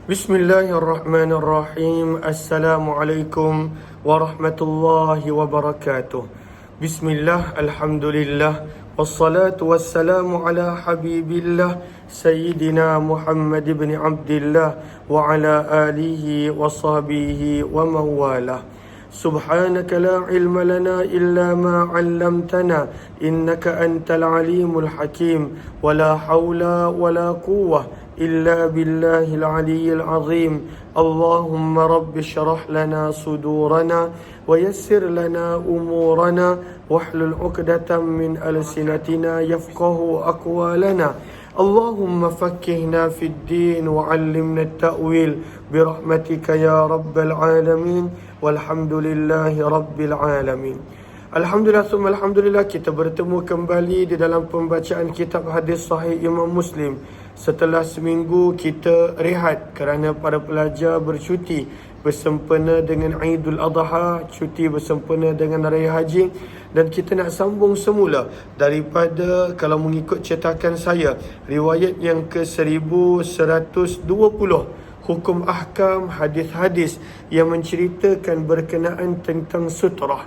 Bismillahirrahmanirrahim. Assalamualaikum warahmatullahi wabarakatuh. Bismillah, alhamdulillah, wassalatu wassalamu ala habibillah Sayyidina Muhammad ibn Abdillah wa ala alihi wa sahbihi wa mawalah. Subhanaka la ilma lana illa ma 'allamtana innaka antal alimul hakim wa la hawla wa la quwwah إلا بالله العلي العظيم. اللهم رب اشرح لنا صدورنا ويسر لنا أمورنا واحلل عقدة من ألسنتنا يفقه أقوالنا. اللهم فقهنا في الدين وعلمنا التأويل برحمتك يا رب العالمين والحمد لله رب العالمين. Alhamdulillah, summa alhamdulillah, kita bertemu kembali di dalam pembacaan kitab hadis sahih Imam Muslim. Setelah seminggu kita rehat kerana para pelajar bercuti bersempena dengan Aidul Adha, cuti bersempena dengan Raya Haji, dan kita nak sambung semula daripada, kalau mengikut cetakan saya, riwayat yang ke-1120, hukum ahkam hadis-hadis yang menceritakan berkenaan tentang sutrah.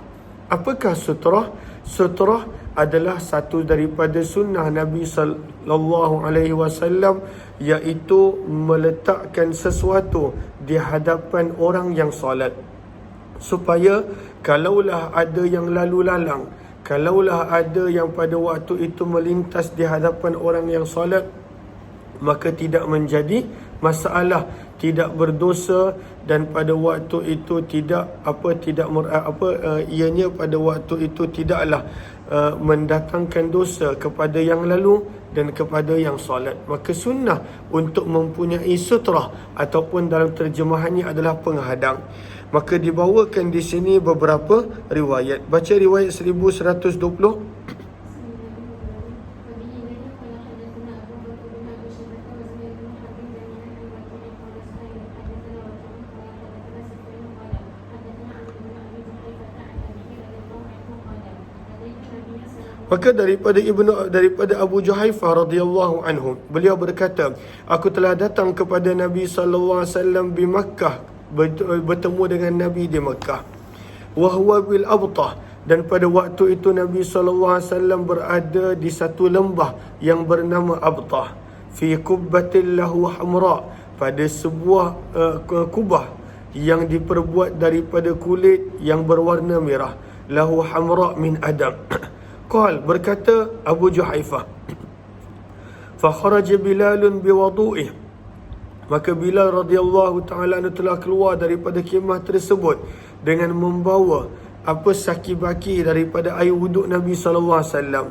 Apakah sutrah? Sutrah adalah satu daripada sunnah Nabi sallallahu alaihi wasallam, iaitu meletakkan sesuatu di hadapan orang yang solat, supaya kalaulah ada yang lalu lalang, kalaulah ada yang pada waktu itu melintas di hadapan orang yang solat, maka tidak menjadi masalah, tidak berdosa, dan pada waktu itu ianya pada waktu itu tidaklah mendatangkan dosa kepada yang lalu dan kepada yang solat. Maka sunnah untuk mempunyai sutrah, ataupun dalam terjemahannya adalah penghadang. Maka dibawakan di sini beberapa riwayat. Baca riwayat 1120. Maka daripada Abu Juhaifah radhiyallahu anhu, beliau berkata, aku telah datang kepada Nabi sallallahu alaihi wasallam di Makkah, bertemu dengan Nabi di Makkah. Wa huwa bil Abtah, dan pada waktu itu Nabi sallallahu alaihi wasallam berada di satu lembah yang bernama Abtah. Fi kubbatin lahu hamra, pada sebuah kubah yang diperbuat daripada kulit yang berwarna merah. Lahu hamra min adam. Qal, berkata Abu Juhaifah, fa kharaja Bilalun biwudu'ih, maka Bilal radhiyallahu ta'ala telah keluar daripada kemah tersebut dengan membawa saki-baki daripada air wuduk Nabi sallallahu alaihi wasallam.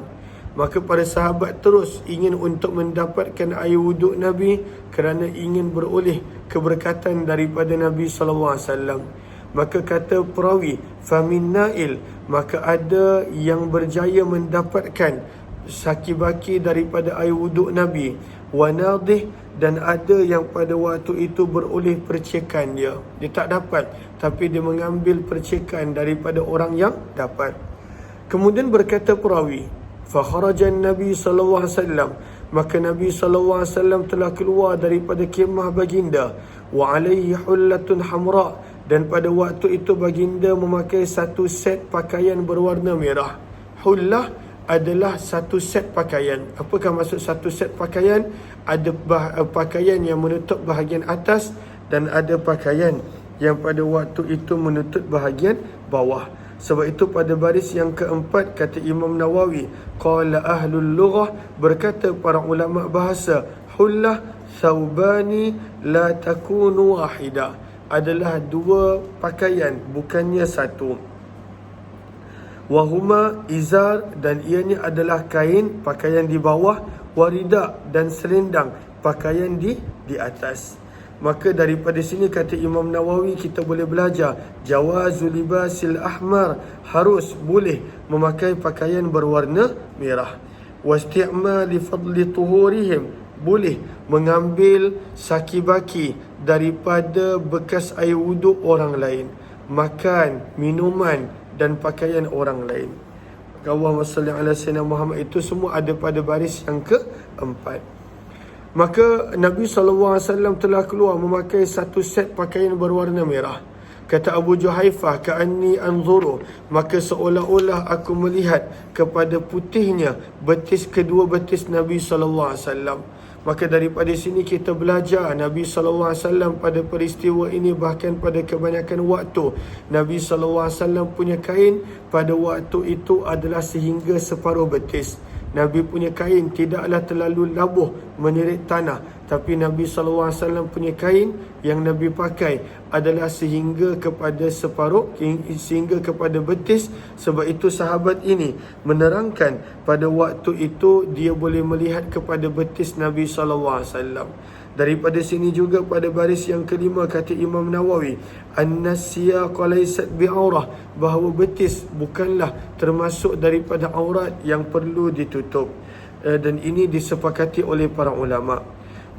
Maka para sahabat terus ingin untuk mendapatkan air wuduk Nabi kerana ingin beroleh keberkatan daripada Nabi sallallahu alaihi wasallam. Maka kata perawi, famin nail, maka ada yang berjaya mendapatkan saki-baki daripada air wuduk Nabi, wa nadih, dan ada yang pada waktu itu beroleh percikan dia tak dapat, tapi dia mengambil percikan daripada orang yang dapat. Kemudian berkata perawi, fa kharaja Nabi sallallahu alaihi wasallam, maka Nabi sallallahu alaihi wasallam telah keluar daripada kemah baginda, wa alaihi hullatun hamra, dan pada waktu itu baginda memakai satu set pakaian berwarna merah. Hullah adalah satu set pakaian. Apakah maksud satu set pakaian? Ada pakaian yang menutup bahagian atas, dan ada pakaian yang pada waktu itu menutup bahagian bawah. Sebab itu pada baris yang keempat, kata Imam Nawawi, qala ahlul lughah, berkata para ulama bahasa, hullah thawbani la takunu wahida, adalah dua pakaian, bukannya satu. Wahuma izar, dan ianya adalah kain, pakaian di bawah, warida, dan selendang, pakaian di atas. Maka daripada sini, kata Imam Nawawi, kita boleh belajar jawazul libasil ahmar, harus boleh memakai pakaian berwarna merah. Wasti'mali fadli tuhurihim, boleh mengambil saki-baki daripada bekas air wuduk orang lain, makan, minuman, dan pakaian orang lain. Allahumma salli ala sayyidina Muhammad, itu semua ada pada baris yang keempat. Maka Nabi SAW telah keluar memakai satu set pakaian berwarna merah. Kata Abu Juhaifah, ka'anni anzuru, maka seolah-olah aku melihat kepada putihnya kedua betis Nabi SAW. Maka daripada sini kita belajar Nabi SAW pada peristiwa ini, bahkan pada kebanyakan waktu Nabi SAW punya kain pada waktu itu adalah sehingga separuh betis. Nabi punya kain tidaklah terlalu labuh menyerit tanah, tapi Nabi SAW punya kain yang Nabi pakai adalah sehingga kepada separuh, sehingga kepada betis. Sebab itu sahabat ini menerangkan pada waktu itu dia boleh melihat kepada betis Nabi SAW. Daripada sini juga pada baris yang kelima kata Imam Nawawi, an-nasiyaq laysat bi'aurah, bahawa betis bukanlah termasuk daripada aurat yang perlu ditutup. Dan ini disepakati oleh para ulama.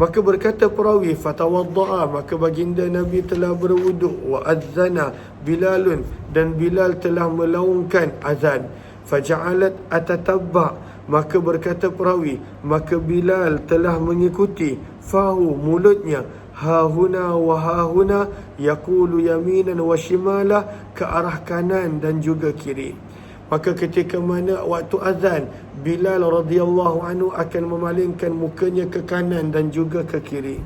Maka berkata perawi, fatawadda'a, maka baginda Nabi telah berwuduk, wa adzana Bilalun, dan Bilal telah melaungkan azan. Faja'alat atatabba', maka berkata perawi, maka Bilal telah mengikuti fahu, mulutnya, hahuna wa hahuna, yaqulu yaminan wa shimala, ke arah kanan dan juga kiri. Maka ketika mana waktu azan, Bilal radhiyallahu anhu akan memalingkan mukanya ke kanan dan juga ke kiri.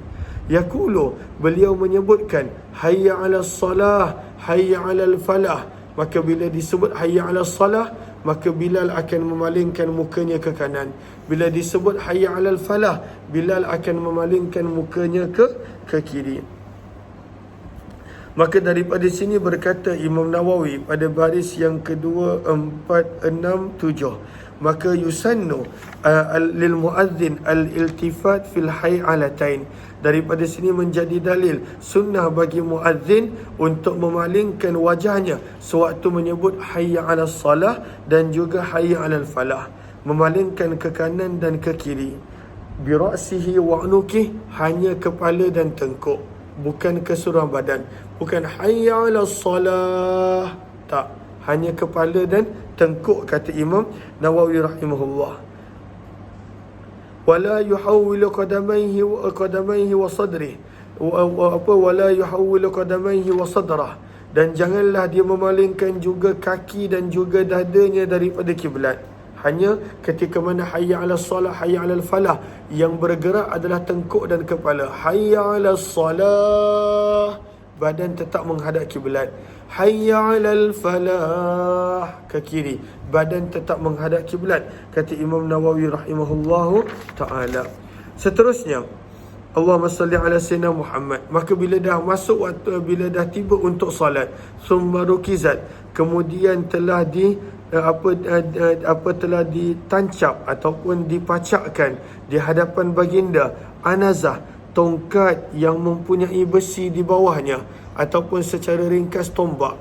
Yaqulu, beliau menyebutkan, hayya 'alas salah, hayya 'alal falah. Maka bila disebut hayya 'alas salah, maka Bilal akan memalingkan mukanya ke kanan. Bila disebut hayya 'alal falah, Bilal akan memalingkan mukanya ke kiri. Maka daripada sini berkata Imam Nawawi pada baris yang kedua, 4, 6, 7, maka yusannu lil muadzin al-iltifat fil hay'alatain. Daripada sini menjadi dalil sunnah bagi muadzin untuk memalingkan wajahnya sewaktu menyebut hayya 'alas salah dan juga hayya 'alal falah, memalingkan ke kanan dan ke kiri. Bi ra'sihi wa 'unuki, hanya kepala dan tengkuk, bukan keseluruhan badan. Bukan hayya 'alas salah, tak, hanya kepala dan tengkuk, kata Imam Nawawi rahimahullah. Wala yuhawwilu qadamaihi wa sadrihi, wala yuhawwilu qadamaihi wa sadrah, dan janganlah dia memalingkan juga kaki dan juga dadanya daripada kiblat. Hanya ketika mana hayya 'alas salah, hayya 'alal falah, yang bergerak adalah tengkuk dan kepala. Hayya 'alas salah, badan tetap menghadap kiblat. Hayya 'alal falah, ke kiri, badan tetap menghadap kiblat, kata Imam Nawawi rahimahullahu ta'ala. Seterusnya, Allahumma salli ala sayyidina Muhammad. Maka bila dah masuk waktu, bila dah tiba untuk salat, summa rukizat, kemudian telah telah ditancap ataupun dipacakkan di hadapan baginda anazah, tongkat yang mempunyai besi di bawahnya, ataupun secara ringkas tombak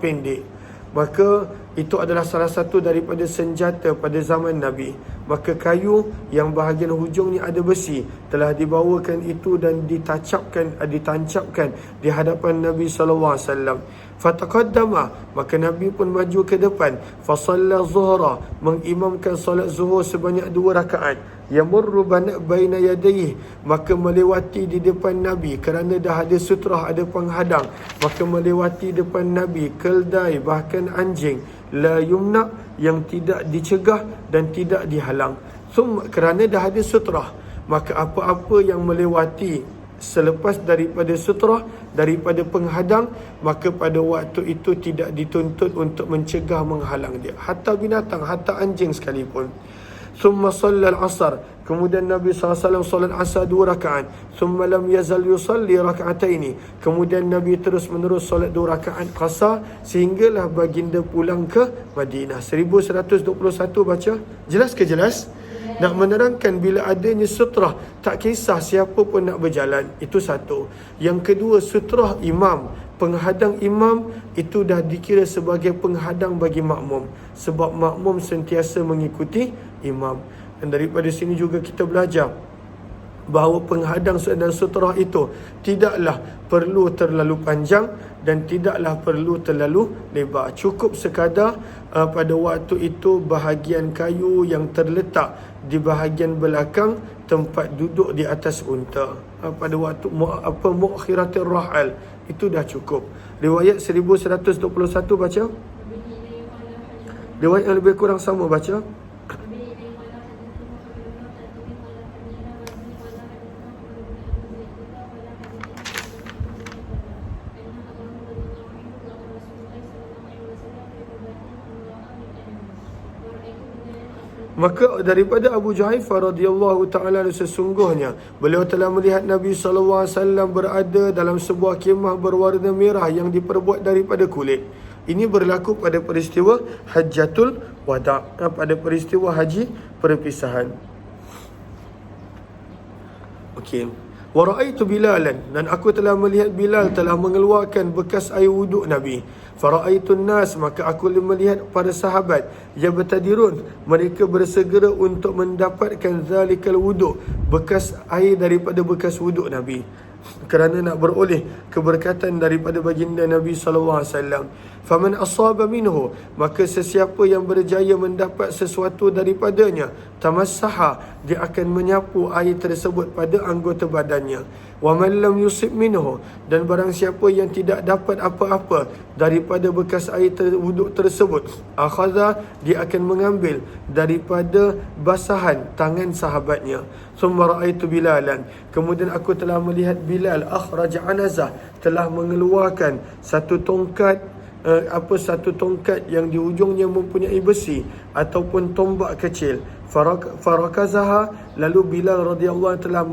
pendek. Maka itu adalah salah satu daripada senjata pada zaman Nabi. Maka kayu yang bahagian hujungnya ada besi telah dibawakan itu dan ditancapkan di hadapan Nabi SAW. Fataqaddama, maka Nabi pun maju ke depan. Fasalla zuhra, mengimamkan solat zuhur sebanyak 2 rakaat. Yamurru baina yadayhi, maka melewati di depan Nabi, kerana dah ada sutrah, ada penghadang, maka melewati depan Nabi keldai, bahkan anjing, la yumna, yang tidak dicegah dan tidak dihalang. Kerana dah ada sutrah, maka apa-apa yang melewati selepas daripada sutrah, daripada penghadang, maka pada waktu itu tidak dituntut untuk mencegah, menghalang dia. Hatta binatang, hatta anjing sekalipun. Thumma sallal asar, kemudian Nabi SAW salat asar 2 rakaat. Thumma lam yazal yusalli raka'ataini, kemudian Nabi terus menerus salat 2 rakaat qasar sehinggalah baginda pulang ke Madinah. 1121 baca. Jelas ke jelas? Nak menerangkan bila adanya sutrah, tak kisah siapa pun nak berjalan. Itu satu. Yang kedua, sutrah imam, penghadang imam, itu dah dikira sebagai penghadang bagi makmum, sebab makmum sentiasa mengikuti imam. Dan daripada sini juga kita belajar bahawa penghadang dan sutrah itu tidaklah perlu terlalu panjang dan tidaklah perlu terlalu lebar. Cukup sekadar pada waktu itu bahagian kayu yang terletak di bahagian belakang tempat duduk di atas unta. Pada waktu muakhiratir rahal, itu dah cukup. Riwayat 1121 baca. Riwayat yang lebih kurang sama baca. Maka daripada Abu Juhaifah radhiyallahu ta'ala sesungguhnya beliau telah melihat Nabi SAW berada dalam sebuah kemah berwarna merah yang diperbuat daripada kulit. Ini berlaku pada peristiwa Hajjatul Wada', pada peristiwa haji perpisahan. Okey. Wa ra'aitu Bilalan, dan aku telah melihat Bilal telah mengeluarkan bekas air wuduk Nabi. Fara'aitun nas, maka aku melihat para sahabat yabtadirun, mereka bersegera untuk mendapatkan zalikal wuduk, bekas air daripada bekas wuduk Nabi, kerana nak beroleh keberkatan daripada baginda Nabi SAW. Faman asaba minhu, maka sesiapa yang berjaya mendapat sesuatu daripadanya, tamassaha, dia akan menyapu air tersebut pada anggota badannya. Wa man lam yusib minhu, dan barang siapa yang tidak dapat apa-apa daripada bekas air wuduk tersebut, akhadha, dia akan mengambil daripada basahan tangan sahabatnya. Summa ra'aitu Bilalan, kemudian aku telah melihat Bilal akhraj anazah, telah mengeluarkan satu tongkat yang di ujungnya mempunyai besi ataupun tombak kecil. Farakazaha, lalu Bilal radhiyallahu anhu telah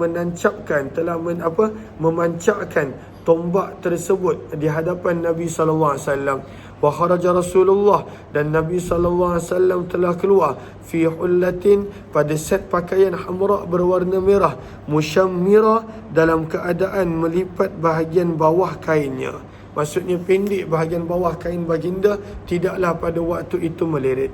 memancakkan tombak tersebut di hadapan Nabi sallallahu alaihi wasallam. Wa kharaja Rasulullah, dan Nabi sallallahu alaihi wasallam telah keluar fi hullatin, pada set pakaian hamra berwarna merah, musyammira, dalam keadaan melipat bahagian bawah kainnya. Maksudnya pendek bahagian bawah kain baginda, tidaklah pada waktu itu melirit.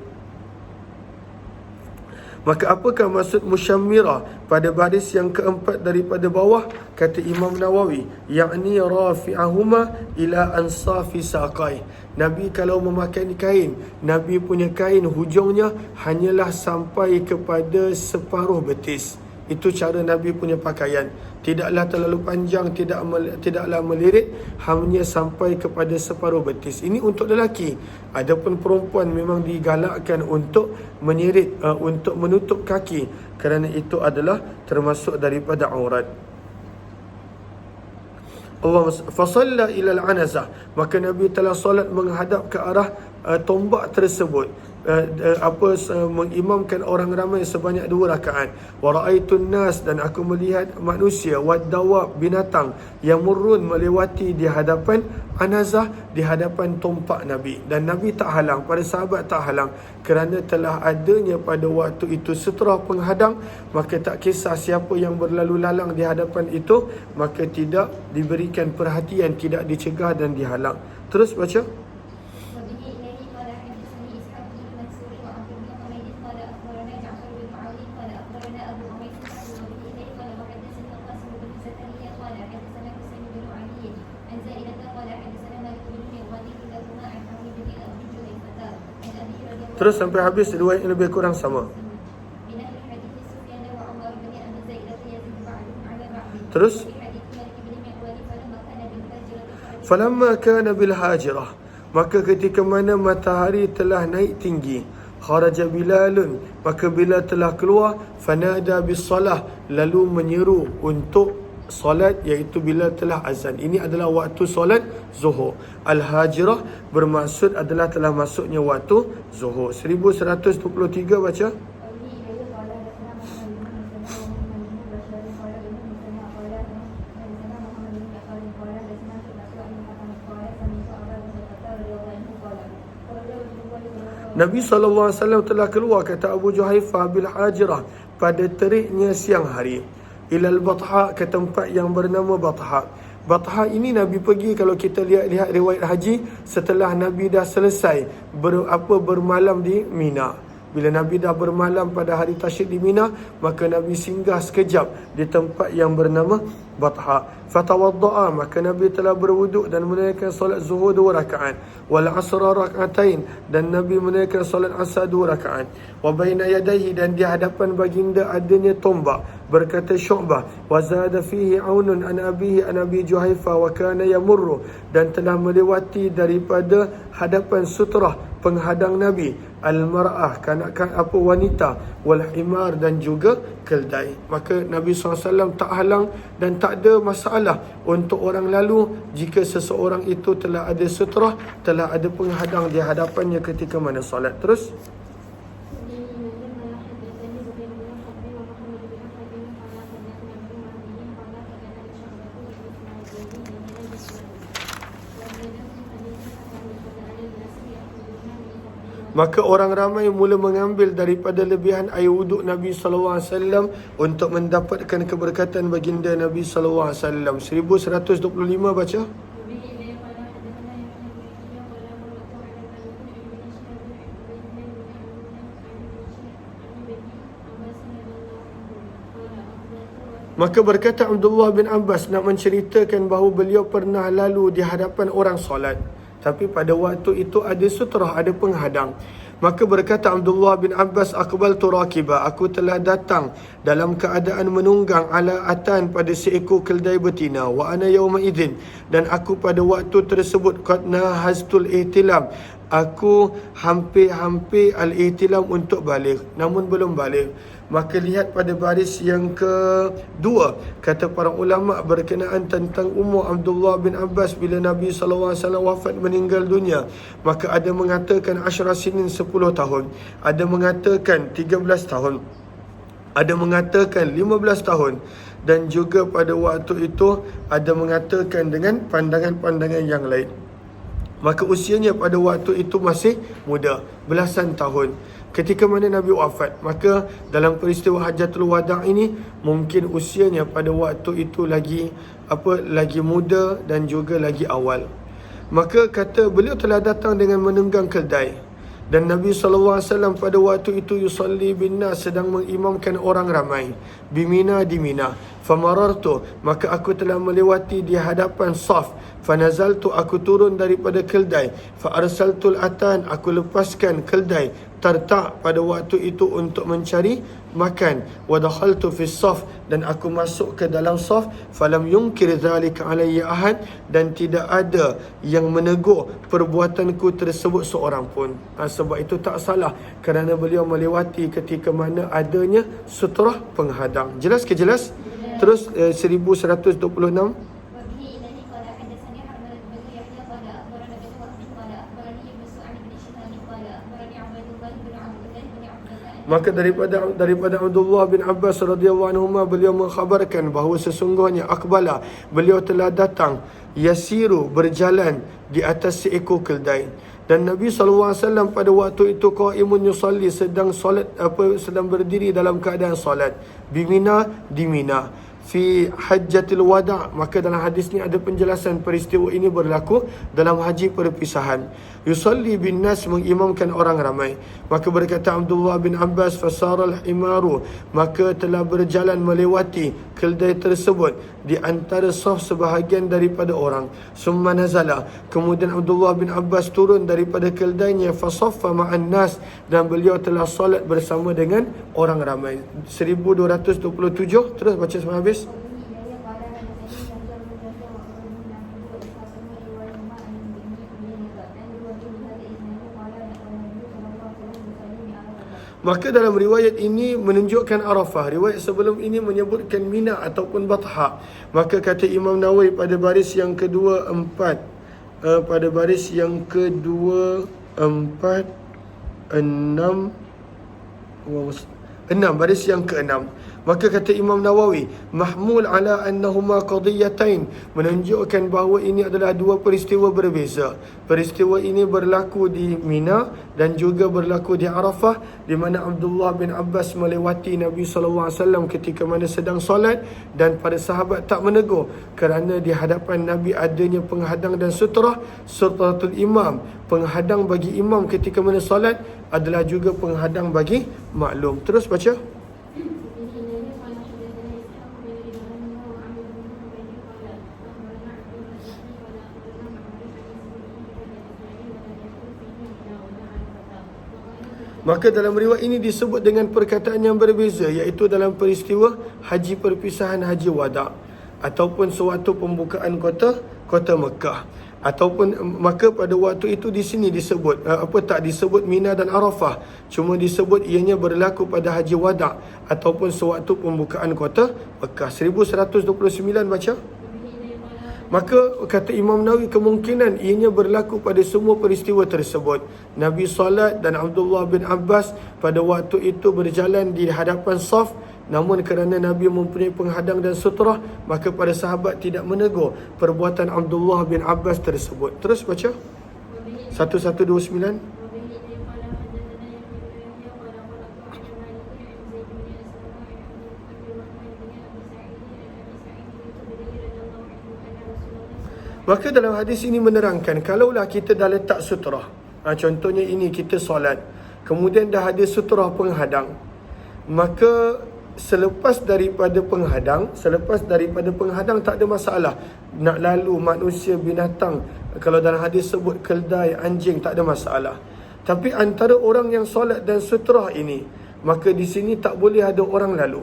Maka apakah maksud musyammira pada baris yang keempat daripada bawah? Kata Imam Nawawi, yakni rafi'ahuma ila ansafi saqai. Nabi kalau memakai kain, Nabi punya kain hujungnya hanyalah sampai kepada separuh betis. Itu cara Nabi punya pakaian. Tidaklah terlalu panjang, tidaklah melirit, hanya sampai kepada separuh betis. Ini untuk lelaki. Adapun perempuan memang digalakkan untuk menyirit, untuk menutup kaki, kerana itu adalah termasuk daripada aurat. Allah fasalla ila al-anazah, maka Nabi telah solat menghadap ke arah tombak tersebut, mengimamkan orang ramai sebanyak 2 rakaat. Wa ra'aitun nas, dan aku melihat manusia, wad-dawab, binatang, yang murrun, melewati di hadapan anazah, di hadapan tompak Nabi. Dan Nabi tak halang, para sahabat tak halang, kerana telah adanya pada waktu itu setera penghadang. Maka tak kisah siapa yang berlalu lalang di hadapan itu, maka tidak diberikan perhatian, tidak dicegah dan dihalang. Terus baca. Terus sampai habis riwayat yang lebih kurang sama. Terus falamma kana bil hajirah, maka ketika mana matahari telah naik tinggi, kharaja Bilalun, maka Bilal telah keluar, fanada bis salah, lalu menyeru untuk solat, iaitu bila telah azan. Ini adalah waktu solat zuhur. Al-hajirah bermaksud adalah telah masuknya waktu zuhur. 1123 baca. Nabi SAW telah keluar, kata Abu Juhaifah, bil hajirah, pada teriknya siang hari, ilal Batha, ke tempat yang bernama Batha. Batha ini Nabi pergi, kalau kita lihat riwayat haji, setelah Nabi dah selesai bermalam di Mina. Bila Nabi dah bermalam pada hari tasyrik di Mina, maka Nabi singgah sekejap di tempat yang bernama Batha. Fatawadda'a, maka Nabi telah berwuduk dan menunaikan solat zuhur 2 rakaat. Wal asra rak'atain, dan Nabi menunaikan solat asar 2 rakaat. Wa baina yadayhi, dan di hadapan baginda adanya tombak. Berkata Syu'bah, wa zada fihi Aunun an abihi an Abi Juhaifa wa kana yamurru, dan telah melewati daripada hadapan sutrah penghadang Nabi, al-mar'ah, kanak-kanak apa wanita, wal himar, dan juga keldai. Maka Nabi SAW tak halang dan tak ada masalah untuk orang lalu jika seseorang itu telah ada sutrah, telah ada penghadang di hadapannya ketika mana solat. Terus maka orang ramai mula mengambil daripada lebihan air wuduk Nabi SAW untuk mendapatkan keberkatan baginda Nabi SAW. 1125 baca. Maka berkata Abdullah bin Abbas nak menceritakan bahawa beliau pernah lalu di hadapan orang solat, tapi pada waktu itu ada sutrah, ada penghadang. Maka berkata Abdullah bin Abbas, aqbaltu rakiba, aku telah datang dalam keadaan menunggang ala atan pada seekor keldai betina, wa ana yawma idzin, dan aku pada waktu tersebut qad nahaztul ihtilam, aku hampir-hampir al-ihtilam untuk balik, namun belum balik. Maka lihat pada baris yang kedua, kata para ulama berkenaan tentang umur Abdullah bin Abbas bila Nabi SAW wafat, meninggal dunia. Maka ada mengatakan asyra sinin, 10 tahun, ada mengatakan 13 tahun, ada mengatakan 15 tahun, dan juga pada waktu itu ada mengatakan dengan pandangan-pandangan yang lain. Maka usianya pada waktu itu masih muda, belasan tahun ketika mana Nabi wafat. Maka dalam peristiwa Hajjatul Wada' ini mungkin usianya pada waktu itu lagi muda dan juga lagi awal. Maka kata beliau telah datang dengan menunggang keldai, dan Nabi SAW pada waktu itu yusalli bin nas, sedang mengimamkan orang ramai, bimina, di Mina. Famarartu, maka aku telah melewati di hadapan saf, fanazaltu, aku turun daripada keldai, fa arsaltul atan, aku lepaskan keldai, tarta', pada waktu itu untuk mencari makan, wa dakhaltu fis saf, dan aku masuk ke dalam saf, falam yunkir zalika alayya ahad, dan tidak ada yang menegur perbuatanku tersebut seorang pun. Sebab itu tak salah kerana beliau melewati ketika mana adanya sutrah penghadang. Jelas ke jelas? Terus 1126. Maka daripada Abdullah bin Abbas radhiyallahu anhu, beliau mengkhabarkan bahawa sesungguhnya akbala, beliau telah datang, yasiru, berjalan di atas seekor keldai, dan Nabi SAW pada waktu itu qaimun yusalli, sedang berdiri dalam keadaan solat, bimina, di Mina, fi hajjatil wada'. Maka dalam hadis ni ada penjelasan peristiwa ini berlaku dalam haji perpisahan. Yusalli bin nas, mengimamkan orang ramai. Maka berkata Abdullah bin Abbas, fasaral himaru, maka telah berjalan melewati keldai tersebut di antara saf sebahagian daripada orang. Summa nazala, kemudian Abdullah bin Abbas turun daripada keldainya, fasaffa ma'an nas, dan beliau telah solat bersama dengan orang ramai. 1227. Terus baca sampai habis. Maka dalam riwayat ini menunjukkan Arafah. Riwayat sebelum ini menyebutkan Mina ataupun Batha. Maka kata Imam Nawawi pada baris yang kedua empat, baris yang kedua 6, baris yang ke-6. Maka kata Imam Nawawi, mahmul ala annahuma qadiyatain, menunjukkan bahawa ini adalah dua peristiwa berbeza. Peristiwa ini berlaku di Mina dan juga berlaku di Arafah, di mana Abdullah bin Abbas melewati Nabi SAW ketika mana sedang solat, dan para sahabat tak menegur kerana di hadapan Nabi adanya penghadang dan sutrah. Sutratul imam, penghadang bagi imam ketika mana solat, adalah juga penghadang bagi maklum. Terus baca. Maka dalam riwayat ini disebut dengan perkataan yang berbeza, iaitu dalam peristiwa haji perpisahan haji wada' ataupun sewaktu pembukaan kota Mekah. Ataupun maka pada waktu itu di sini disebut tak disebut Mina dan Arafah, cuma disebut ianya berlaku pada haji wada' ataupun sewaktu pembukaan kota Mekah. 1129 baca. Maka kata Imam Nawawi, kemungkinan ianya berlaku pada semua peristiwa tersebut. Nabi solat dan Abdullah bin Abbas pada waktu itu berjalan di hadapan saf, namun kerana Nabi mempunyai penghadang dan sutrah, maka para sahabat tidak menegur perbuatan Abdullah bin Abbas tersebut. Terus baca 1129. Maka dalam hadis ini menerangkan, kalaulah kita dah letak sutrah, contohnya ini kita solat, kemudian dah ada sutrah penghadang, maka selepas daripada penghadang tak ada masalah. Nak lalu manusia, binatang, kalau dalam hadis sebut keldai, anjing, tak ada masalah. Tapi antara orang yang solat dan sutrah ini, maka di sini tak boleh ada orang lalu.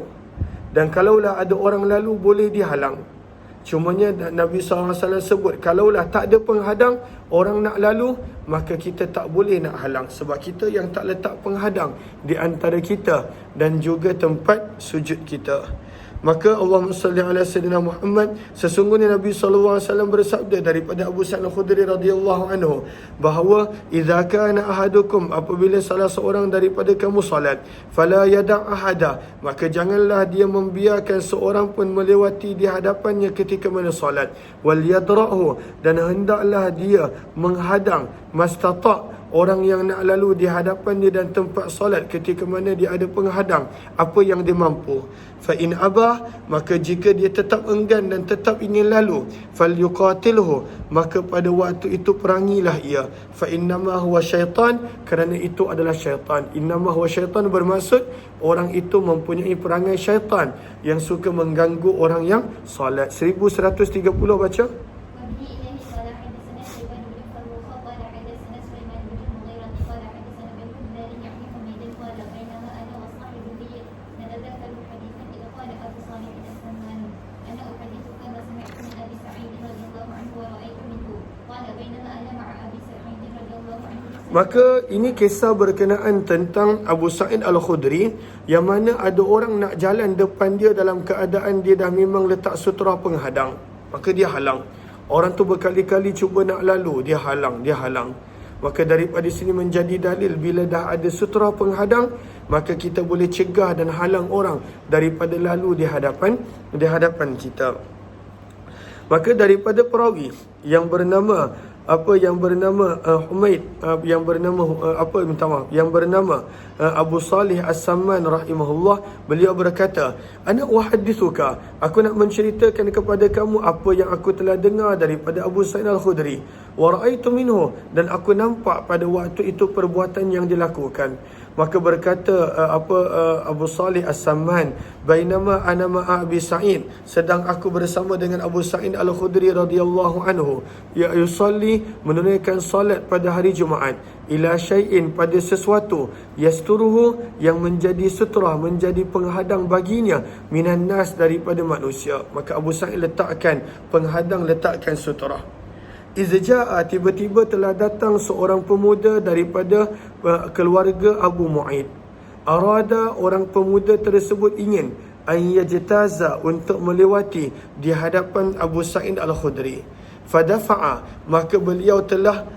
Dan kalaulah ada orang lalu, boleh dihalang. Cumanya Nabi SAW sebut, kalaulah tak ada penghadang, orang nak lalu, maka kita tak boleh nak halang. Sebab kita yang tak letak penghadang di antara kita dan juga tempat sujud kita. Maka Allahumma salli ala Sayyidina Muhammad, sesungguhnya Nabi SAW bersabda daripada Abu Sa'id Al-Khudri radhiyallahu anhu, bahawa idza kana ahadukum, apabila salah seorang daripada kamu salat, fala yada' ahada, maka janganlah dia membiarkan seorang pun melewati di hadapannya ketika mana salat, wal yadra'hu, dan hendaklah dia menghadang mastata' orang yang nak lalu di hadapan dia dan tempat solat ketika mana dia ada penghadang apa yang dia mampu. Fa in abah, maka jika dia tetap enggan dan tetap ingin lalu, falyuqatilhu, maka pada waktu itu perangilah ia. Fa innama huwa syaitan, kerana itu adalah syaitan. Innama huwa syaitan bermaksud orang itu mempunyai perangai syaitan yang suka mengganggu orang yang solat. 1130 baca. Maka ini kisah berkenaan tentang Abu Sa'id Al-Khudri, yang mana ada orang nak jalan depan dia dalam keadaan dia dah memang letak sutra penghadang, maka dia halang. Orang tu berkali-kali cuba nak lalu, dia halang. Maka daripada sini menjadi dalil, bila dah ada sutra penghadang, maka kita boleh cegah dan halang orang daripada lalu di hadapan kita. Maka daripada perawi yang bernama Humaid, yang bernama Abu Salih As-Samman rahimahullah, beliau berkata, ana uhaddithuka, aku nak menceritakan kepada kamu apa yang aku telah dengar daripada Abu Sa'id Al-Khudri, wa ra'aitu minhu, dan aku nampak pada waktu itu perbuatan yang dilakukan. Maka berkata Abu Salih As-Samman, bainama ana ma'a Abi Sa'id, sedang aku bersama dengan Abu Sa'id Al-Khudri radhiyallahu anhu, ya yusalli, menunaikan salat pada hari Jumaat, ila syai'in, pada sesuatu, yasturuhu, yang menjadi sutrah, menjadi penghadang baginya, minan nas, daripada manusia. Maka Abu Sa'id letakkan penghadang, letakkan sutrah. Izja'a, tiba-tiba telah datang seorang pemuda daripada keluarga Abu Mu'aid. Arada, orang pemuda tersebut ingin an yajtaza, untuk melewati di hadapan Abu Sa'id Al-Khudri. Fadafa'a, maka beliau telah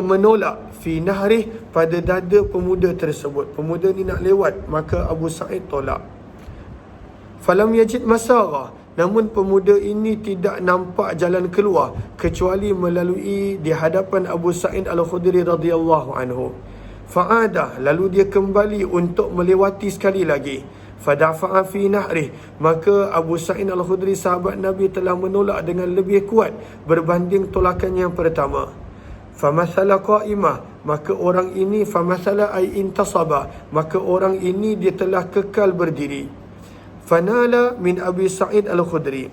menolak, fi nahrih, pada dada pemuda tersebut. Pemuda ni nak lewat, maka Abu Sa'id tolak. Falam yajid masara, namun pemuda ini tidak nampak jalan keluar kecuali melalui di hadapan Abu Sa'id Al-Khudri radhiyallahu anhu. Fa'ada, lalu dia kembali untuk melewati sekali lagi. Fadafa'a fi nahrih, maka Abu Sa'id Al-Khudri, sahabat Nabi, telah menolak dengan lebih kuat berbanding tolakan yang pertama. Famathala qa'imah, maka orang ini, famathala ay intasaba, maka orang ini dia telah kekal berdiri. Fanala min Abi Sa'id Al-Khudri,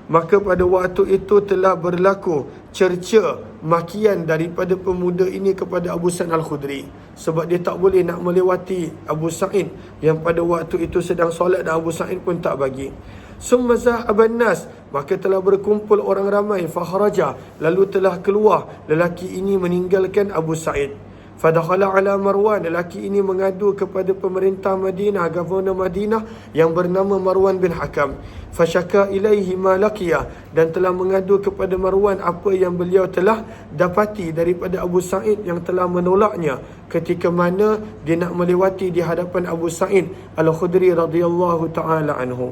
Maka pada waktu itu telah berlaku cerca makian daripada pemuda ini kepada Abu Sa'id Al-Khudri, sebab dia tak boleh nak melewati Abu Sa'id yang pada waktu itu sedang solat, dan Abu Sa'id pun tak bagi. Summa zahaban nas, maka telah berkumpul orang ramai, fakharaja, lalu telah keluar lelaki ini meninggalkan Abu Sa'id. Fadakhala ala Marwan, lelaki ini mengadu kepada pemerintah Madinah, governor Madinah yang bernama Marwan bin Hakam. Fasyaka ilaihi ma laqiya, dan telah mengadu kepada Marwan apa yang beliau telah dapati daripada Abu Sa'id yang telah menolaknya ketika mana dia nak melewati di hadapan Abu Sa'id Al-Khudri radhiyallahu taala anhu.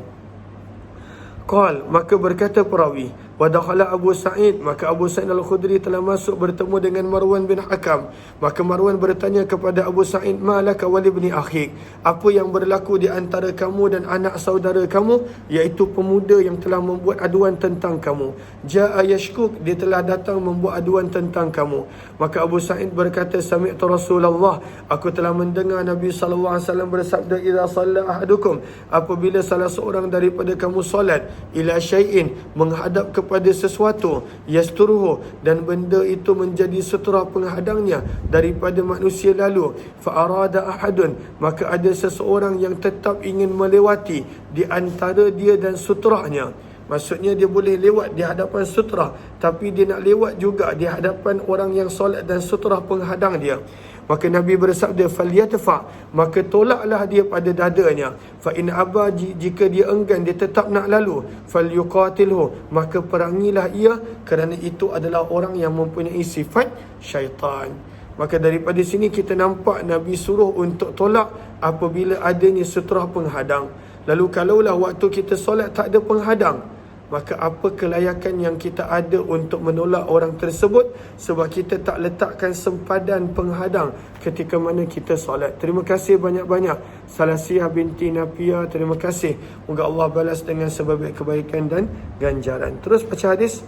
Qal, maka berkata perawi, wa dakhala Abu Sa'id, maka Abu Sa'id Al-Khudri telah masuk bertemu dengan Marwan bin Hakam. Maka Marwan bertanya kepada Abu Sa'id, ma laka wa libni akhik, apa yang berlaku di antara kamu dan anak saudara kamu, iaitu pemuda yang telah membuat aduan tentang kamu. Ja'a yashkuk, dia telah datang membuat aduan tentang kamu. Maka Abu Sa'id berkata, sami'tu Rasulullah, aku telah mendengar Nabi sallallahu alaihi wasallam bersabda, idza shalla ahadukum, apabila salah seorang daripada kamu solat, ila syai'in, menghadap kepada sesuatu, yasturuhu, dan benda itu menjadi sutra penghadangnya daripada manusia lalu, fa arada ahadun, maka ada seseorang yang tetap ingin melewati di antara dia dan sutranya. Maksudnya dia boleh lewat di hadapan sutra, tapi dia nak lewat juga di hadapan orang yang solat dan sutra penghadang dia. Maka Nabi bersabda, falyatfa, maka tolaklah dia pada dadanya. Fa in aba, jika dia enggan, dia tetap nak lalu, falyuqatilhu, maka perangilah ia, kerana itu adalah orang yang mempunyai sifat syaitan. Maka daripada sini kita nampak Nabi suruh untuk tolak apabila adanya sutra penghadang. Lalu kalaulah waktu kita solat tak ada penghadang, maka apa kelayakan yang kita ada untuk menolak orang tersebut, sebab kita tak letakkan sempadan penghadang ketika mana kita solat. Terima kasih banyak-banyak Salasiah binti Nafiyah, terima kasih. Moga Allah balas dengan sebaik kebaikan dan ganjaran. Terus baca hadis.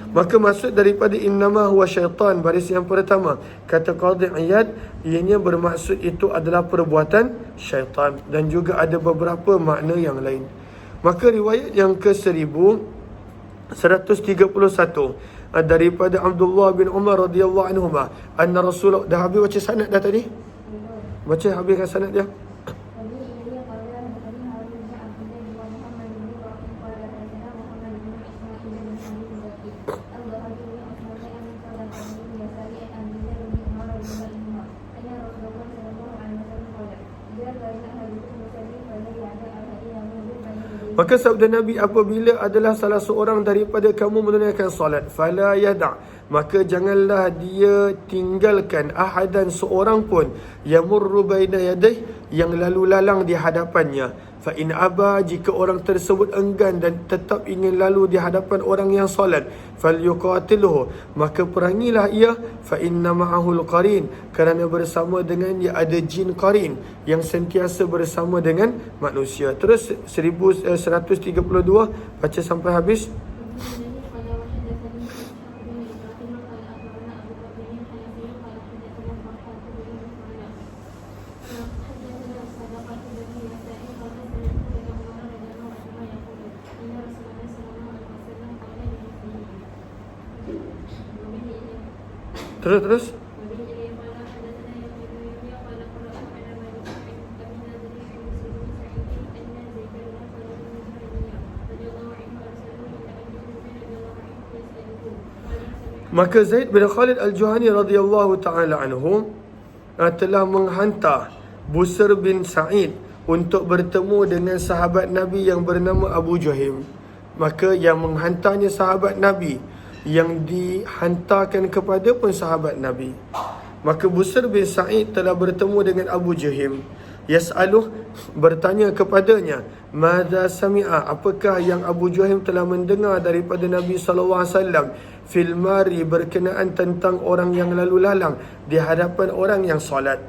Maka maksud daripada innama huwa syaitan, baris yang pertama, kata Qadhi Iyad, ianya bermaksud itu adalah perbuatan syaitan, dan juga ada beberapa makna yang lain. Maka riwayat yang ke-1131 daripada Abdullah bin Umar radhiyallahu anhuma, anna Rasulullah, dah habis baca sanad dah tadi? Baca habiskan sanad dia. Maka sabda Nabi, apabila adalah salah seorang daripada kamu menunaikan salat, fala yada', maka janganlah dia tinggalkan ahadan, seorang pun, yamurru baina yadayh, yang lalu lalang di hadapannya. Fa in aba, jika orang tersebut enggan dan tetap ingin lalu di hadapan orang yang solat, falyuqatilhu, maka perangilah ia. Fa inna ma'ahul qarin, kerana bersama dengan dia ada jin qarin yang sentiasa bersama dengan manusia. Terus 1132 baca sampai habis. Terus. Maka Zaid bin Khalid Al-Juhani radhiyallahu ta'ala anhu telah menghantar Busr bin Sa'id untuk bertemu dengan sahabat Nabi yang bernama Abu Juhaim. Maka yang menghantarnya sahabat Nabi, yang dihantarkan kepada pun sahabat Nabi. Maka Busr bin Sa'id telah bertemu dengan Abu Juhaim. Yas'aluh, bertanya kepadanya, madza sami'a, apakah yang Abu Juhaim telah mendengar daripada Nabi SAW fil mari, berkenaan tentang orang yang lalu lalang di hadapan orang yang solat.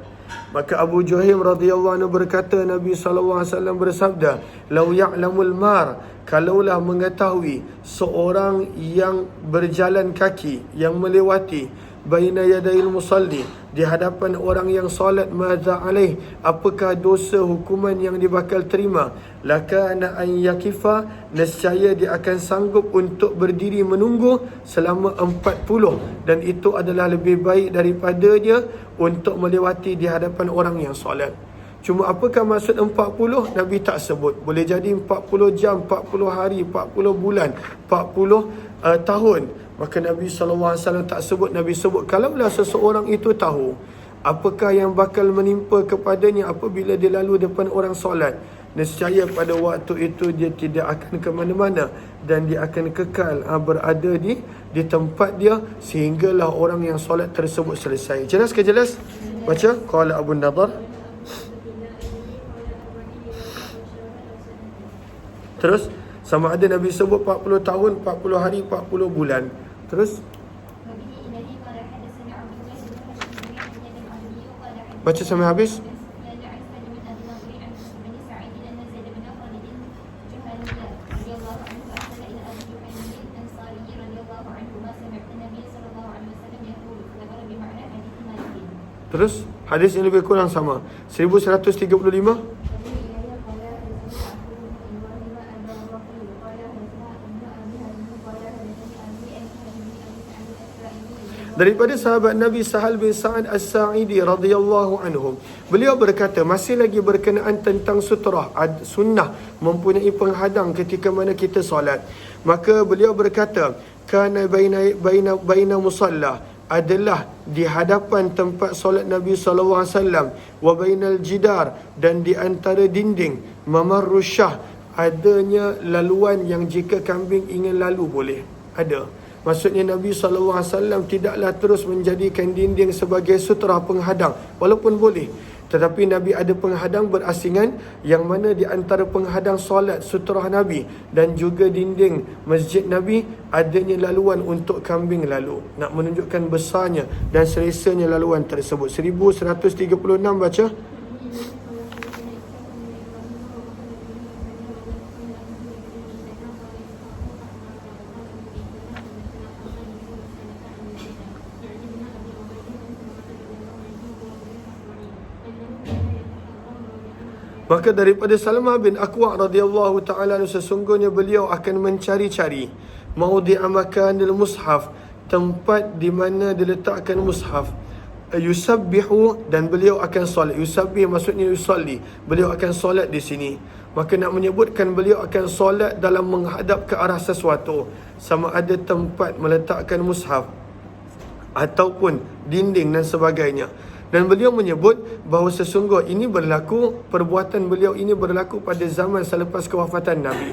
Maka Abu Juhaim radhiyallahu anhu berkata, Nabi SAW bersabda, lau ya'lamul mar, kalaulah mengetahui seorang yang berjalan kaki, yang melewati, baina yadayil musalli, di hadapan orang yang solat, madza alaih, apakah dosa hukuman yang dia bakal terima? Lakana an yakifa, nescaya dia akan sanggup untuk berdiri menunggu selama 40, dan itu adalah lebih baik daripada dia untuk melewati di hadapan orang yang solat. Cuma apakah maksud 40? Nabi tak sebut. Boleh jadi 40 jam, 40 hari, 40 bulan, 40 tahun. Maka Nabi SAW tak sebut. Nabi sebut, kalaulah seseorang itu tahu apakah yang bakal menimpa kepadanya apabila dia lalu depan orang solat, nescaya pada waktu itu dia tidak akan ke mana-mana, dan dia akan kekal berada di tempat dia sehinggalah orang yang solat tersebut selesai. Jelas ke jelas? Baca. Qala Abu Nadar. Terus sama ada Nabi sebut 40 tahun, 40 hari, 40 bulan. Terus baca sampai habis. Terus hadis yang lebih kurang sama. 1135. Daripada sahabat Nabi Sahal bin Sa'ad As-Sa'idi radhiyallahu anhu, beliau berkata, masih lagi berkenaan tentang sutrah, sunnah mempunyai penghadang ketika mana kita solat. Maka beliau berkata, kana baina musalla, adalah di hadapan tempat solat Nabi sallallahu alaihi wasallam, wa bainal jidar, dan di antara dinding, mamarru syah, adanya laluan yang jika kambing ingin lalu boleh ada. Maksudnya Nabi SAW tidaklah terus menjadikan dinding sebagai sutera penghadang, walaupun boleh. Tetapi Nabi ada penghadang berasingan, yang mana di antara penghadang solat sutera Nabi dan juga dinding masjid Nabi adanya laluan untuk kambing lalu. Nak menunjukkan besarnya dan selesanya laluan tersebut. 1136 baca. Maka daripada Salmah bin Aqwa radhiyallahu ta'ala, sesungguhnya beliau akan mencari-cari maudhi'a makanil mushaf, tempat di mana diletakkan mushaf. Yusabbihu, dan beliau akan solat. Yusabbih maksudnya yusalli, beliau akan solat di sini. Maka nak menyebutkan beliau akan solat dalam menghadap ke arah sesuatu, sama ada tempat meletakkan mushaf ataupun dinding dan sebagainya. Dan beliau menyebut bahawa sesungguh ini berlaku, perbuatan beliau ini berlaku pada zaman selepas kewafatan Nabi.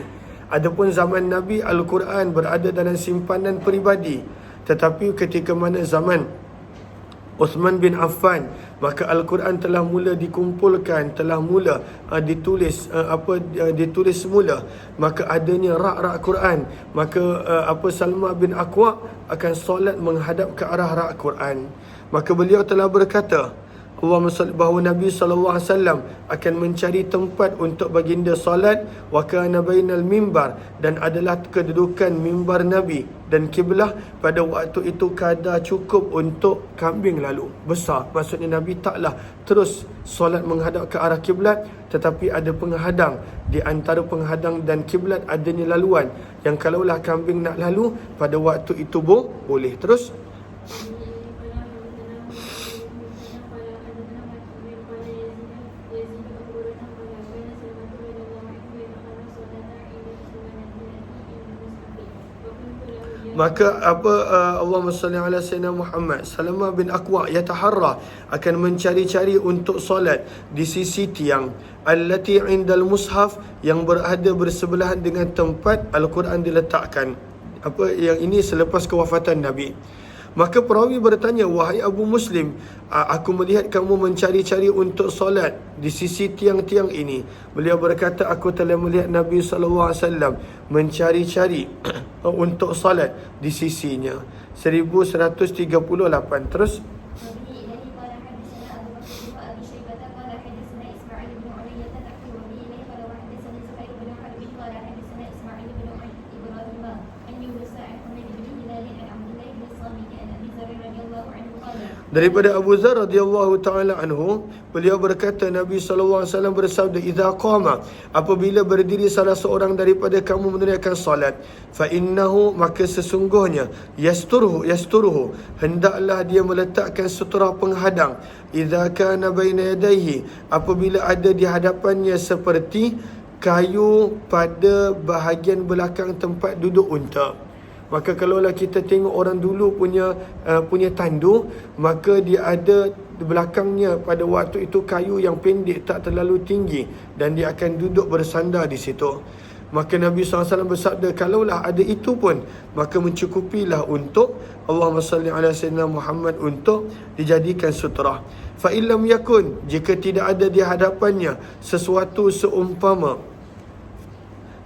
Adapun zaman Nabi, Al-Quran berada dalam simpanan peribadi. Tetapi ketika mana zaman Uthman bin Affan, maka Al-Quran telah mula dikumpulkan, telah mula ditulis semula. Maka adanya rak-rak Quran, maka Salmah bin Aqwa akan solat menghadap ke arah rak Quran. Maka beliau telah berkata bahawa Nabi SAW akan mencari tempat untuk baginda solat, wa kana bainal mimbar, dan adalah kedudukan mimbar Nabi dan kiblah pada waktu itu kadar cukup untuk kambing lalu. Besar, maksudnya Nabi taklah terus solat menghadap ke arah kiblat, tetapi ada penghadang. Di antara penghadang dan kiblat adanya laluan, yang kalaulah kambing nak lalu pada waktu itu boleh. Terus maka Allahumma salli ala sayyidina Muhammad. Salmah bin Aqwa yataharra, akan mencari-cari untuk solat di sisi tiang allati indal mushaf, yang berada bersebelahan dengan tempat Al-Quran diletakkan. Yang ini selepas kewafatan Nabi. Maka perawi bertanya, wahai Abu Muslim, aku melihat kamu mencari-cari untuk solat di sisi tiang-tiang ini. Beliau berkata, aku telah melihat Nabi SAW mencari-cari untuk solat di sisinya. 1138. Terus Daripada Abu Dzar radhiyallahu taala anhu, beliau berkata Nabi sallallahu alaihi wasallam bersabda, "Idza qama," apabila berdiri salah seorang daripada kamu menunaikan salat, fa innahu, maka sesungguhnya, yasturuhu, hendaklah dia meletakkan sutra penghadang, idza kana baina yadayhi, apabila ada di hadapannya seperti kayu pada bahagian belakang tempat duduk unta. Maka kalaulah kita tengok orang dulu punya tandu, maka dia ada di belakangnya pada waktu itu kayu yang pendek, tak terlalu tinggi, dan dia akan duduk bersandar di situ. Maka Nabi SAW bersabda, kalaulah ada itu pun, maka mencukupilah untuk Allahumma salli ala sayyidina Muhammad untuk dijadikan sutra. Fa illam yakun, jika tidak ada di hadapannya sesuatu seumpama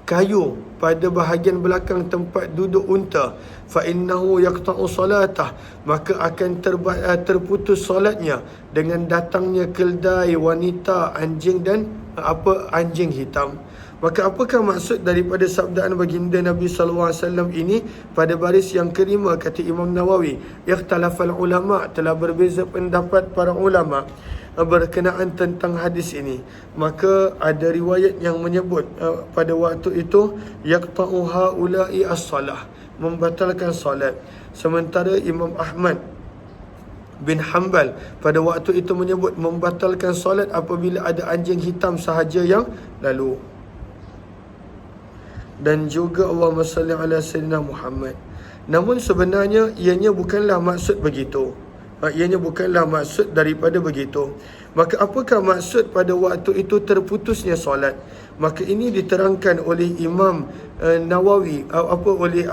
kayu pada bahagian belakang tempat duduk unta, fa innahu yaqta'u salatah, maka akan terputus solatnya dengan datangnya keldai wanita, anjing dan anjing hitam. Maka apakah maksud daripada sabdaan baginda Nabi sallallahu alaihi wasallam ini pada baris yang kelima? Kata Imam Nawawi, ikhtalafal ulama, telah berbeza pendapat para ulama berkenaan tentang hadis ini. Maka ada riwayat yang menyebut pada waktu itu yaqta'u haula'i as-salah, membatalkan salat. Sementara Imam Ahmad bin Hanbal pada waktu itu menyebut membatalkan salat apabila ada anjing hitam sahaja yang lalu. Dan juga Allahumma salli ala sayyidina Muhammad. Namun sebenarnya ianya bukanlah maksud begitu. Ianya bukanlah maksud daripada begitu. Maka apakah maksud pada waktu itu terputusnya solat? Maka ini diterangkan oleh Imam Nawawi, oleh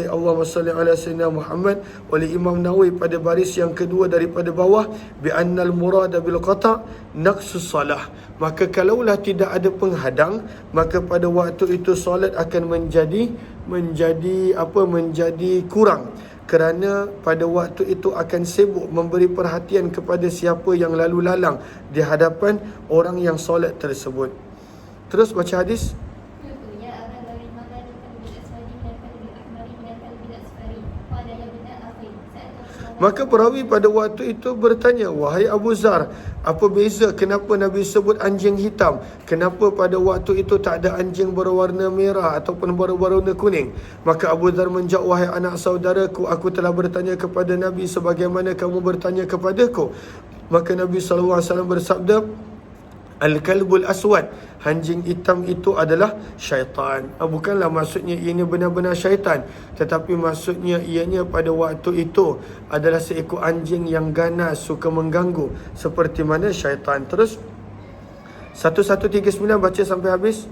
Allahumma salli ala sayyidina Muhammad, oleh Imam Nawawi pada baris yang kedua daripada bawah, bi annal murada bil qata' naqsus salah. Maka kalaulah tidak ada penghadang, maka pada waktu itu solat akan menjadi kurang. Kerana pada waktu itu akan sibuk memberi perhatian kepada siapa yang lalu lalang di hadapan orang yang solat tersebut. Terus baca hadis. Maka perawi pada waktu itu bertanya, wahai Abu Dzar, apa beza kenapa Nabi sebut anjing hitam? Kenapa pada waktu itu tak ada anjing berwarna merah ataupun berwarna kuning? Maka Abu Dzar menjawab, wahai anak saudaraku, aku telah bertanya kepada Nabi sebagaimana kamu bertanya kepadaku. Maka Nabi SAW bersabda, Al-kalbul aswad, anjing hitam itu adalah syaitan. Bukanlah maksudnya ianya benar-benar syaitan, tetapi maksudnya ianya pada waktu itu adalah seekor anjing yang ganas, suka mengganggu, seperti mana syaitan. Terus 1139 baca sampai habis.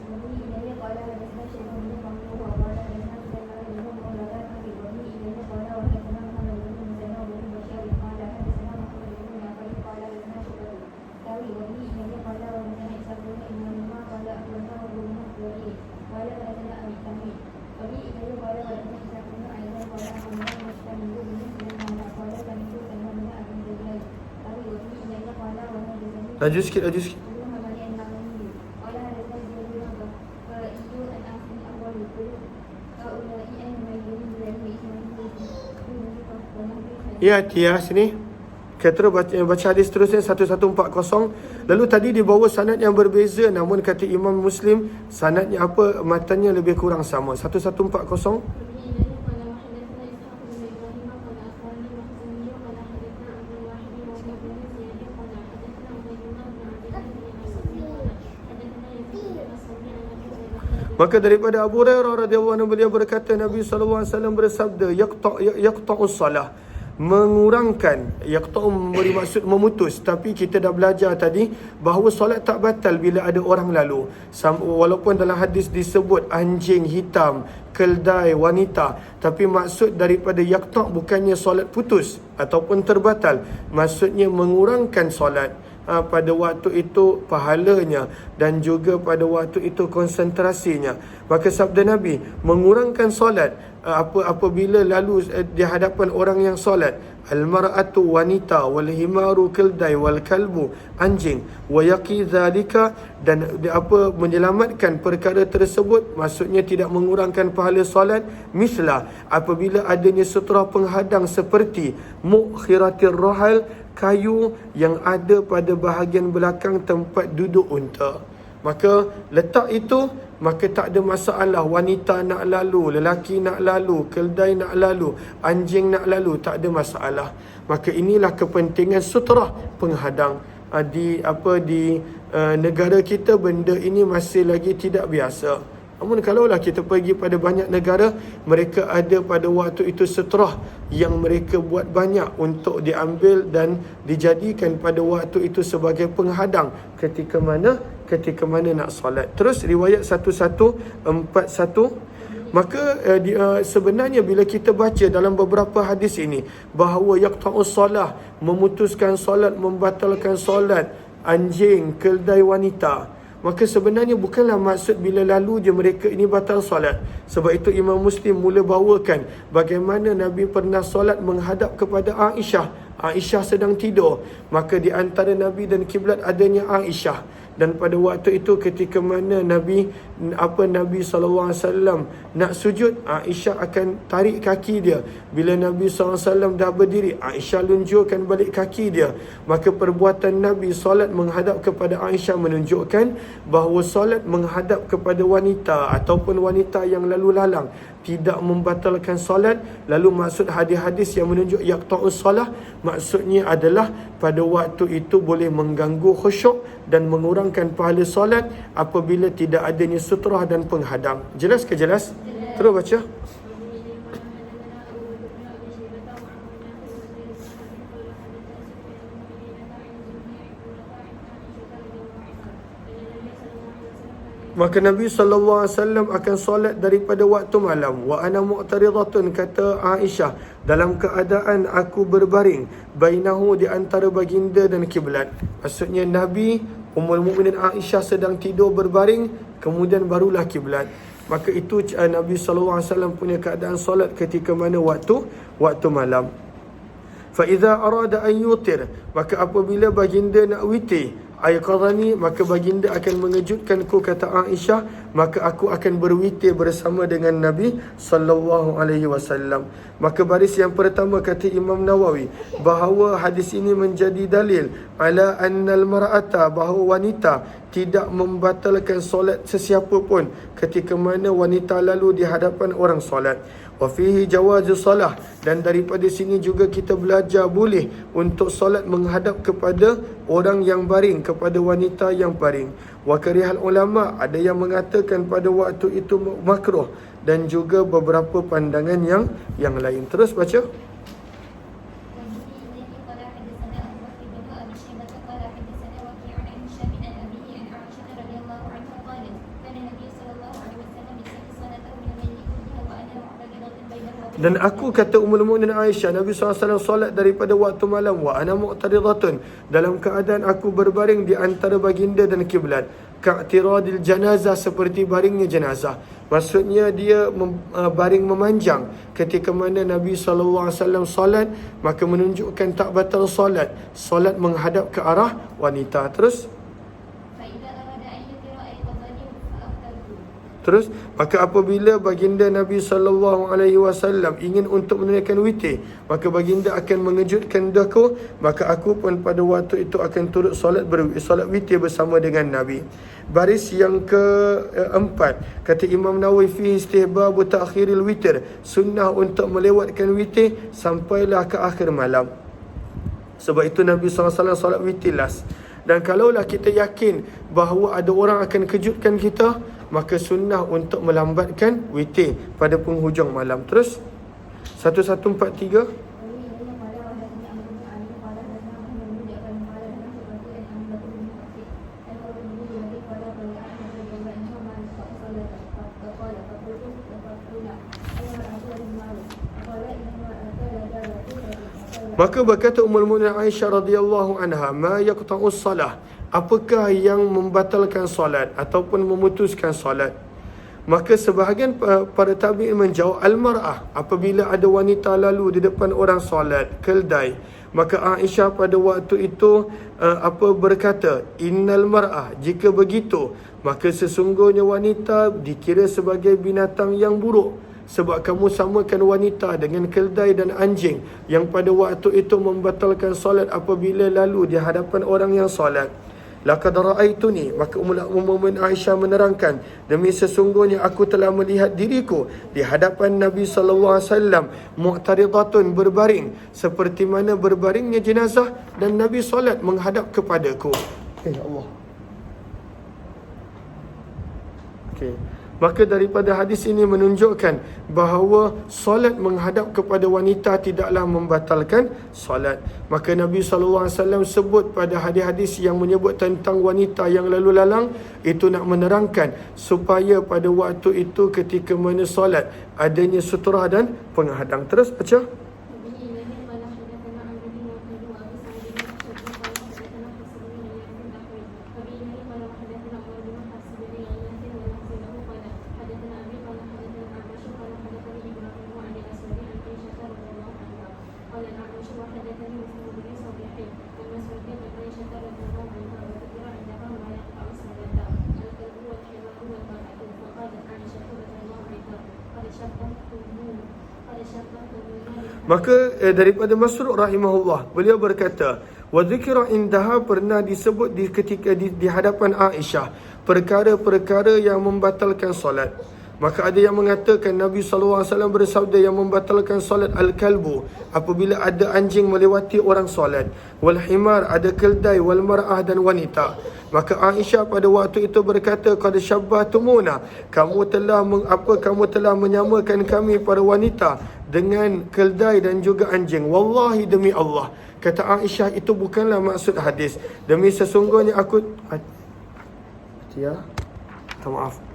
Laju sikit. Ya, Tia, sini. Kata baca hadis terusnya 1140. Lalu tadi di bawah sanad yang berbeza, namun kata Imam Muslim sanadnya matanya lebih kurang sama. 1140. Maka daripada Abu Hurairah radhiyallahu anhu, beliau berkata Nabi SAW bersabda, yaqta'us salah, mengurangkan. Yaqta'u memberi maksud memutus, tapi kita dah belajar tadi bahawa solat tak batal bila ada orang lalu. Walaupun dalam hadis disebut anjing hitam, keldai, wanita, tapi maksud daripada yaqta' bukannya solat putus ataupun terbatal, maksudnya mengurangkan solat. pada waktu itu pahalanya dan juga pada waktu itu konsentrasinya. Maka sabda Nabi, mengurangkan solat apabila lalu di hadapan orang yang solat, al-mar'atu wanita wal himaru keldai wal kalbu anjing wa yaqi zalika, dan menyelamatkan perkara tersebut, maksudnya tidak mengurangkan pahala solat, mislah apabila adanya sutra penghadang seperti mukhiratir rahal, kayu yang ada pada bahagian belakang tempat duduk unta. Maka letak itu, maka tak ada masalah. Wanita nak lalu, lelaki nak lalu, keldai nak lalu, anjing nak lalu, tak ada masalah. Maka inilah kepentingan sutra penghadang. Di negara kita benda ini masih lagi tidak biasa. Namun kalaulah kita pergi pada banyak negara, mereka ada pada waktu itu sutra yang mereka buat banyak untuk diambil dan dijadikan pada waktu itu sebagai penghadang ketika mana nak solat. Terus riwayat 1141, maka sebenarnya bila kita baca dalam beberapa hadis ini bahawa yaqta'us solah, memutuskan solat, membatalkan solat, anjing, keldai, wanita, maka sebenarnya bukanlah maksud bila lalu je mereka ini batal solat. Sebab itu Imam Muslim mula bawakan bagaimana Nabi pernah solat menghadap kepada Aisyah. Aisyah sedang tidur, maka di antara Nabi dan kiblat adanya Aisyah. Dan pada waktu itu ketika mana Nabi SAW nak sujud, Aisyah akan tarik kaki dia. Bila Nabi SAW dah berdiri, Aisyah lunjurkan balik kaki dia. Maka perbuatan Nabi solat menghadap kepada Aisyah menunjukkan bahawa solat menghadap kepada wanita ataupun wanita yang lalu lalang tidak membatalkan solat. Lalu maksud hadis-hadis yang menunjuk yaqta'us solah, maksudnya adalah pada waktu itu boleh mengganggu khusyuk dan mengurangkan pahala solat apabila tidak adanya sutrah dan penghadang. Jelas ke jelas? Terus baca. Maka Nabi SAW akan solat daripada waktu malam. Wa ana mu'taridatun, kata Aisyah, dalam keadaan aku berbaring, bainahu, di antara baginda dan kiblat. Maksudnya Nabi, Ummul Mukminin Aisyah sedang tidur berbaring, kemudian barulah kiblat. Maka itu Nabi SAW punya keadaan solat ketika mana waktu malam. Fa idza arada an yutir, maka apabila baginda nak witir, ayqadhani, maka baginda akan mengejutkanku, kata Aisyah, maka aku akan berwitir bersama dengan Nabi SAW. Maka baris yang pertama, kata Imam Nawawi, bahawa hadis ini menjadi dalil ala annal mar'ata, bahawa wanita tidak membatalkan solat sesiapa pun ketika mana wanita lalu di hadapan orang solat. Wa fihi jawazu salah, dan daripada sini juga kita belajar boleh untuk solat menghadap kepada orang yang baring, kepada wanita yang baring. Wa karihal ulama, ada yang mengatakan pada waktu itu makruh, dan juga beberapa pandangan yang lain. Terus baca. Dan aku, kata Ummul Mukminin Aisyah, Nabi SAW solat daripada waktu malam, wa ana mu'taridatun, dalam keadaan aku berbaring di antara baginda dan kiblat, ka'tiradil janazah, seperti baringnya jenazah. Maksudnya dia baring memanjang ketika mana Nabi SAW solat, maka menunjukkan tak batal solat. Solat menghadap ke arah wanita. Terus, maka apabila baginda Nabi SAW ingin untuk menunaikan witir, maka baginda akan mengejutkan aku, maka aku pun pada waktu itu akan turut solat witir bersama dengan Nabi. Baris yang keempat, kata Imam Nawawi, fi istihbabu ta'khiril witir, sunnah untuk melewatkan witir sampailah ke akhir malam. Sebab itu Nabi SAW solat witir last. Dan kalaulah kita yakin bahawa ada orang akan kejutkan kita, maka sunnah untuk melambatkan witir pada penghujung malam. Terus 1143. Maka berkata Ummul Mukminin Aisyah radhiyallahu anha, "Ma yaqta'us salah?" Apakah yang membatalkan solat ataupun memutuskan solat? Maka sebahagian para tabi'in menjawab, al-mar'ah, apabila ada wanita lalu di depan orang solat, keldai. Maka Aisyah pada waktu itu berkata, innal mar'ah, jika begitu maka sesungguhnya wanita dikira sebagai binatang yang buruk, sebab kamu samakan wanita dengan keldai dan anjing yang pada waktu itu membatalkan solat apabila lalu di hadapan orang yang solat. Laqad ra'aituni, maka Ummul Mukminin Aisyah menerangkan, demi sesungguhnya aku telah melihat diriku di hadapan Nabi sallallahu alaihi wasallam mu'taridatun, berbaring seperti mana berbaringnya jenazah, dan Nabi solat menghadap kepadaku. Ya Allah. Okey. Maka daripada hadis ini menunjukkan bahawa solat menghadap kepada wanita tidaklah membatalkan solat. Maka Nabi SAW sebut pada hadis-hadis yang menyebut tentang wanita yang lalu lalang, itu nak menerangkan supaya pada waktu itu ketika mana solat adanya suturah dan penghadang. Terus baca. Maka daripada Masruq rahimahullah, beliau berkata, wa dzikra indaha, pernah disebut ketika di hadapan Aisyah perkara-perkara yang membatalkan solat. Maka ada yang mengatakan Nabi SAW bersabda yang membatalkan solat al-kalbu, apabila ada anjing melewati orang solat, wal himar, ada keldai, wal mar'ah, dan wanita. Maka Aisyah pada waktu itu berkata, qad syabbatumuna, kamu telah menyamakan kami para wanita dengan keldai dan juga anjing. Wallahi, demi Allah, kata Aisyah, itu bukanlah maksud hadis. Demi sesungguhnya aku maaf.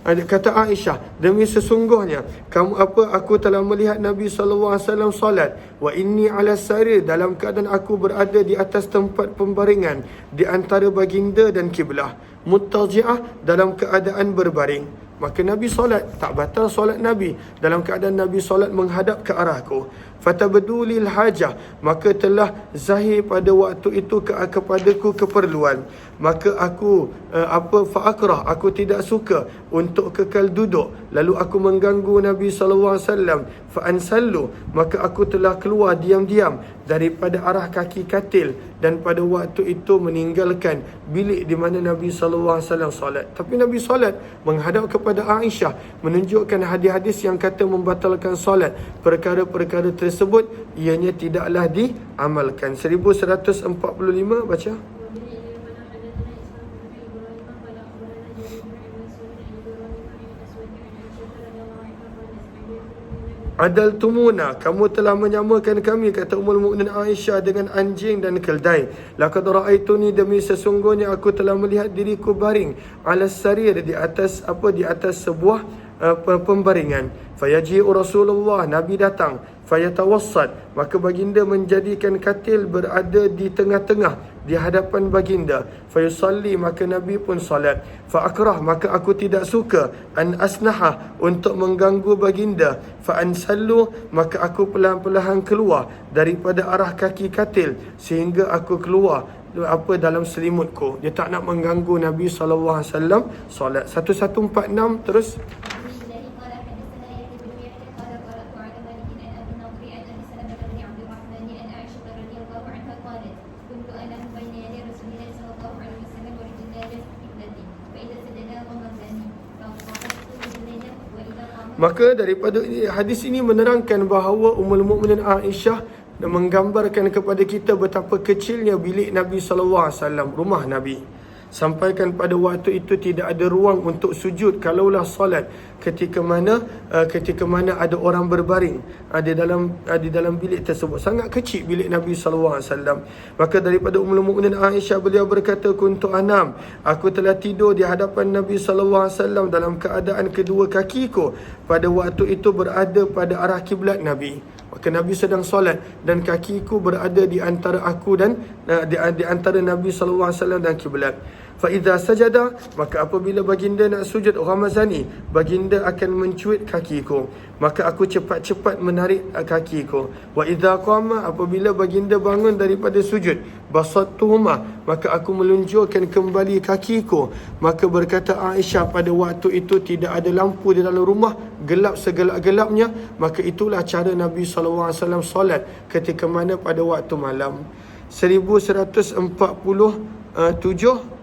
Kata Aisyah, demi sesungguhnya aku telah melihat Nabi SAW solat, wa inni ala sarir, dalam keadaan aku berada di atas tempat pembaringan di antara baginda dan kiblah, muttaji'ah, dalam keadaan berbaring. Maka Nabi solat, tak batal solat Nabi dalam keadaan Nabi solat menghadap ke arahku. Fatabdulil hajah, maka telah zahir pada waktu itu kepadaku keperluan. Maka aku faakrah, aku tidak suka untuk kekal duduk, lalu aku mengganggu Nabi SAW. Fa'ansallu, maka aku telah keluar diam-diam daripada arah kaki katil, dan pada waktu itu meninggalkan bilik di mana Nabi SAW solat. Tapi Nabi solat menghadap kepada Aisyah, menunjukkan hadis-hadis yang kata membatalkan solat. Perkara-perkara tersebut ianya tidaklah diamalkan. 1145 baca. Adal tumuna, kamu telah menyamakan kami, kata Ummul Mukminin Aisyah, dengan anjing dan keldai. Laqad ra'aituni, demi sesungguhnya aku telah melihat diriku baring ala sarir, di atas sebuah pembaringan. Fayaji'u Rasulullah, Nabi datang, fayatawassat, maka baginda menjadikan katil berada di tengah-tengah di hadapan baginda. Fayusalli, maka Nabi pun salat. Fa'akrah, maka aku tidak suka, an asnaha, untuk mengganggu baginda. Fa'ansallu, maka aku perlahan-lahan keluar daripada arah kaki katil sehingga aku keluar dalam selimutku. Dia tak nak mengganggu Nabi SAW solat. 1146 terus. Maka daripada hadis ini menerangkan bahawa Ummul Mukminin Aisyah menggambarkan kepada kita betapa kecilnya bilik Nabi SAW, rumah Nabi. Sampaikan pada waktu itu tidak ada ruang untuk sujud kalaulah solat ketika mana ada orang berbaring di dalam bilik tersebut. Sangat kecil bilik Nabi SAW. Maka daripada Ummul Mukminin Aisyah, beliau berkata, kuntu anam, aku telah tidur di hadapan Nabi SAW dalam keadaan kedua kakiku pada waktu itu berada pada arah kiblat Nabi. Maka Nabi sedang solat dan kakiku berada di antara aku dan di antara Nabi SAW dan kiblat. Fa idza sajada, maka apabila baginda nak sujud, ghamazani, baginda akan mencuit kakiku, maka aku cepat-cepat menarik kakiku. Wa idza qama, apabila baginda bangun daripada sujud, basattuhuma, maka aku meluncurkan kembali kakiku. Maka berkata Aisyah, pada waktu itu tidak ada lampu di dalam rumah, gelap segelap-gelapnya. Maka itulah cara Nabi SAW solat ketika mana pada waktu malam. 1147,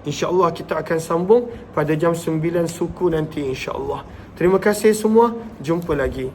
InsyaAllah kita akan sambung pada jam 9 suku nanti, insyaAllah. Terima kasih semua, jumpa lagi.